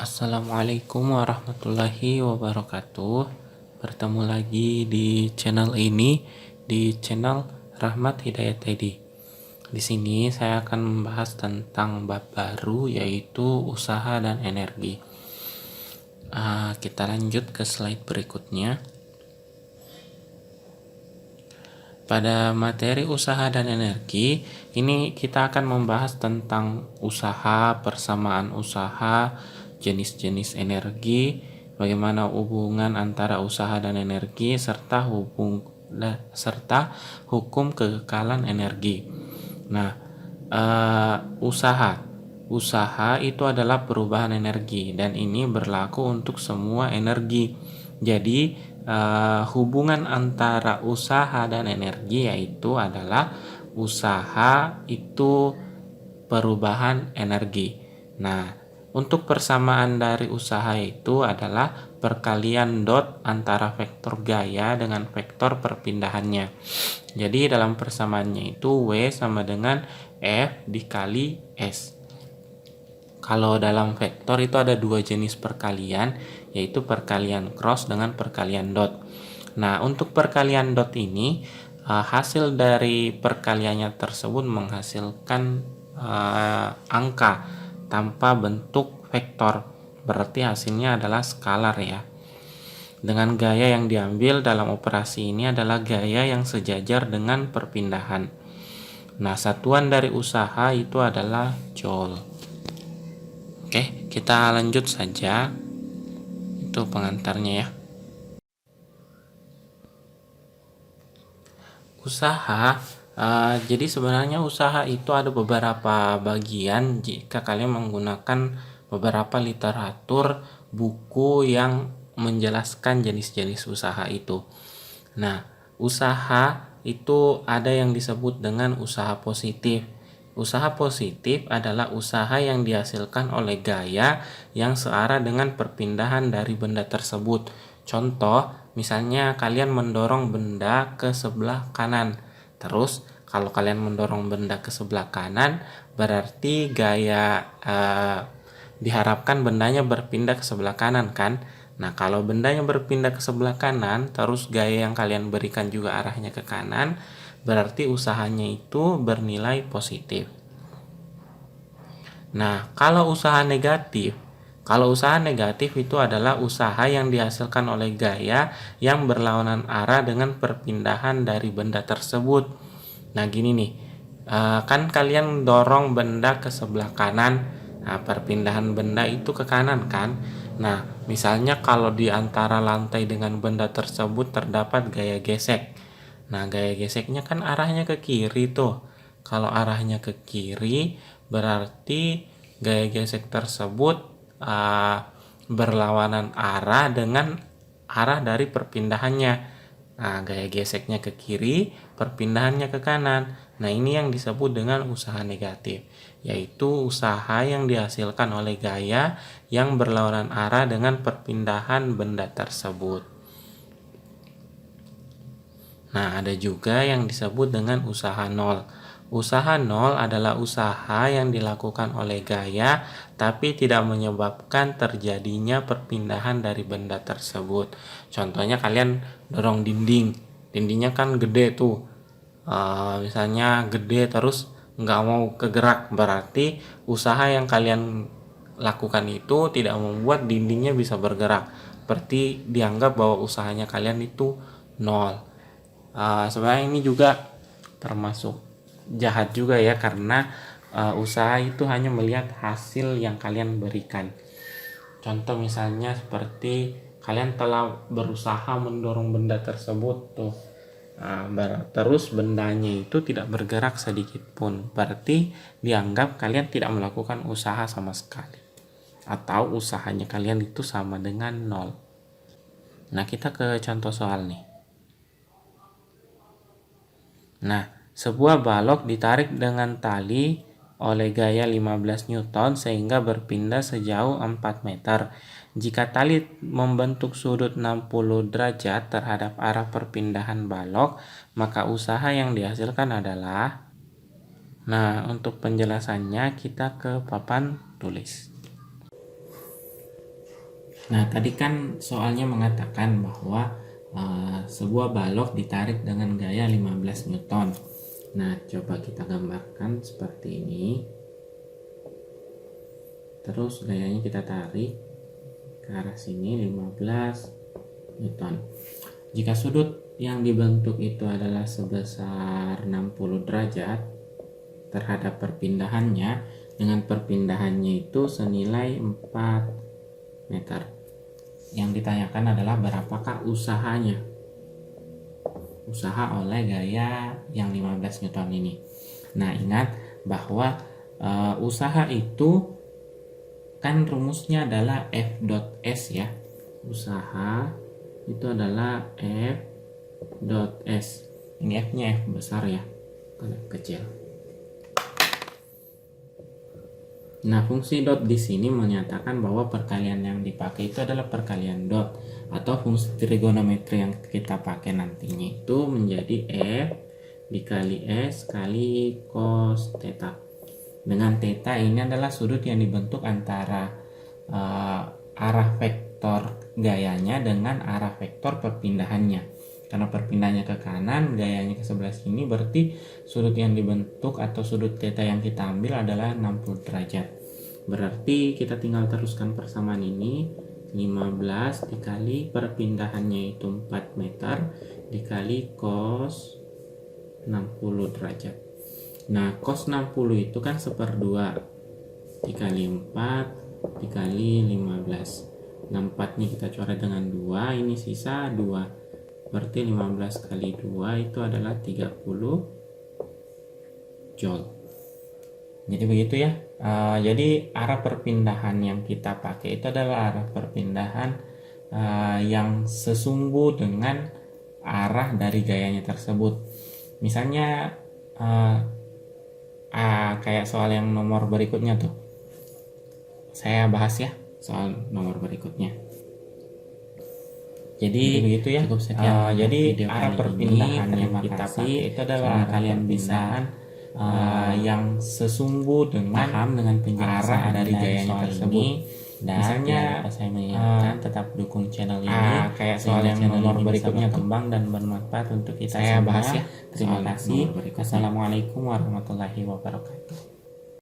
Assalamualaikum warahmatullahi wabarakatuh. Bertemu lagi di channel ini, di channel Rahmat Hidayat Teddy. Di sini saya akan membahas tentang bab baru, yaitu usaha dan energi. Kita lanjut ke slide berikutnya. Pada materi usaha dan energi, ini kita akan membahas tentang usaha, persamaan usaha, jenis-jenis energi, bagaimana hubungan antara usaha dan energi, serta hukum kekekalan energi. Nah, usaha itu adalah perubahan energi, dan ini berlaku untuk semua energi. Jadi hubungan antara usaha dan energi yaitu adalah usaha itu perubahan energi. Nah, untuk persamaan dari usaha itu adalah perkalian dot antara vektor gaya dengan vektor perpindahannya. Jadi dalam persamaannya itu W sama dengan F dikali S. Kalau dalam vektor itu ada dua jenis perkalian, yaitu perkalian cross dengan perkalian dot. Nah, untuk perkalian dot ini, hasil dari perkaliannya tersebut menghasilkan angka tanpa bentuk vektor. Berarti hasilnya adalah skalar ya. Dengan gaya yang diambil dalam operasi ini adalah gaya yang sejajar dengan perpindahan. Nah, satuan dari usaha itu adalah joule. Oke, kita lanjut saja. Itu pengantarnya ya. Usaha, jadi sebenarnya usaha itu ada beberapa bagian jika kalian menggunakan beberapa literatur buku yang menjelaskan jenis-jenis usaha itu. Nah, usaha itu ada yang disebut dengan usaha positif. Usaha positif adalah usaha yang dihasilkan oleh gaya yang searah dengan perpindahan dari benda tersebut. Contoh, misalnya kalian mendorong benda ke sebelah kanan. Terus, kalau kalian mendorong benda ke sebelah kanan, berarti gaya diharapkan bendanya berpindah ke sebelah kanan kan? Nah, kalau bendanya berpindah ke sebelah kanan, terus gaya yang kalian berikan juga arahnya ke kanan, berarti usahanya itu bernilai positif. Nah, kalau usaha negatif itu adalah usaha yang dihasilkan oleh gaya yang berlawanan arah dengan perpindahan dari benda tersebut. Nah, gini nih, kan kalian dorong benda ke sebelah kanan, nah perpindahan benda itu ke kanan kan. Nah, misalnya kalau di antara lantai dengan benda tersebut terdapat gaya gesek. Nah, gaya geseknya kan arahnya ke kiri tuh. Kalau arahnya ke kiri, berarti gaya gesek tersebut berlawanan arah dengan arah dari perpindahannya. Nah, gaya geseknya ke kiri, perpindahannya ke kanan. Nah, ini yang disebut dengan usaha negatif, yaitu usaha yang dihasilkan oleh gaya yang berlawanan arah dengan perpindahan benda tersebut. Nah, ada juga yang disebut dengan usaha nol. Usaha nol adalah usaha yang dilakukan oleh gaya tapi tidak menyebabkan terjadinya perpindahan dari benda tersebut. Contohnya kalian dorong dinding, dindingnya kan gede tuh. Misalnya gede terus nggak mau kegerak, berarti usaha yang kalian lakukan itu tidak membuat dindingnya bisa bergerak. Berarti dianggap bahwa usahanya kalian itu nol. Sebenarnya ini juga termasuk jahat juga ya, karena usaha itu hanya melihat hasil yang kalian berikan. Contoh misalnya seperti kalian telah berusaha mendorong benda tersebut tuh, terus bendanya itu tidak bergerak sedikit pun, berarti dianggap kalian tidak melakukan usaha sama sekali, atau usahanya kalian itu sama dengan nol. Nah, kita ke contoh soal nih. Nah, sebuah balok ditarik dengan tali oleh gaya 15 Newton sehingga berpindah sejauh 4 meter. Jika tali membentuk sudut 60 derajat terhadap arah perpindahan balok, maka usaha yang dihasilkan adalah... Nah, untuk penjelasannya kita ke papan tulis. Nah, tadi kan soalnya mengatakan bahwa sebuah balok ditarik dengan gaya 15 Newton. Nah, coba kita gambarkan seperti ini. Terus gayanya kita tarik ke arah sini 15 Newton. Jika sudut yang dibentuk itu adalah sebesar 60 derajat terhadap perpindahannya, dengan perpindahannya itu senilai 4 meter. Yang ditanyakan adalah berapakah usahanya? Usaha oleh gaya yang 15 Newton ini. Nah, ingat bahwa usaha itu kan rumusnya adalah F dot S ya. Usaha itu adalah F dot S. Ini F-nya F besar ya, kalau kecil. Nah, fungsi dot di sini menyatakan bahwa perkalian yang dipakai itu adalah perkalian dot, atau fungsi trigonometri yang kita pakai nantinya itu menjadi F dikali S kali cos theta. Dengan theta ini adalah sudut yang dibentuk antara arah vektor gayanya dengan arah vektor perpindahannya. Karena perpindahannya ke kanan, gayanya ke sebelah sini, berarti sudut yang dibentuk atau sudut theta yang kita ambil adalah 60 derajat. Berarti kita tinggal teruskan persamaan ini, 15 dikali perpindahannya itu 4 meter dikali cos 60 derajat. Nah, cos 60 itu kan 1/2 dikali 4 dikali 15. Nah, 4 nya kita coret dengan 2, ini sisa 2. Berarti 15 kali 2 itu adalah 30 joule. Jadi begitu ya. Jadi arah perpindahan yang kita pakai itu adalah arah perpindahan yang sesungguh dengan arah dari gayanya tersebut. Misalnya kayak soal yang nomor berikutnya tuh. Saya bahas ya soal nomor berikutnya. Jadi begitu ya. Jadi arah perpindahan yang kita pakai itu adalah kalian bisa yang sesungguh dengan arah dari gayanya tersebut. Dan misalnya saya mengingatkan tetap dukung channel ini kayak soal yang nomor berikutnya berkembang dan bermanfaat untuk kita. Saya bahas ya. Terima kasih. Assalamualaikum warahmatullahi wabarakatuh.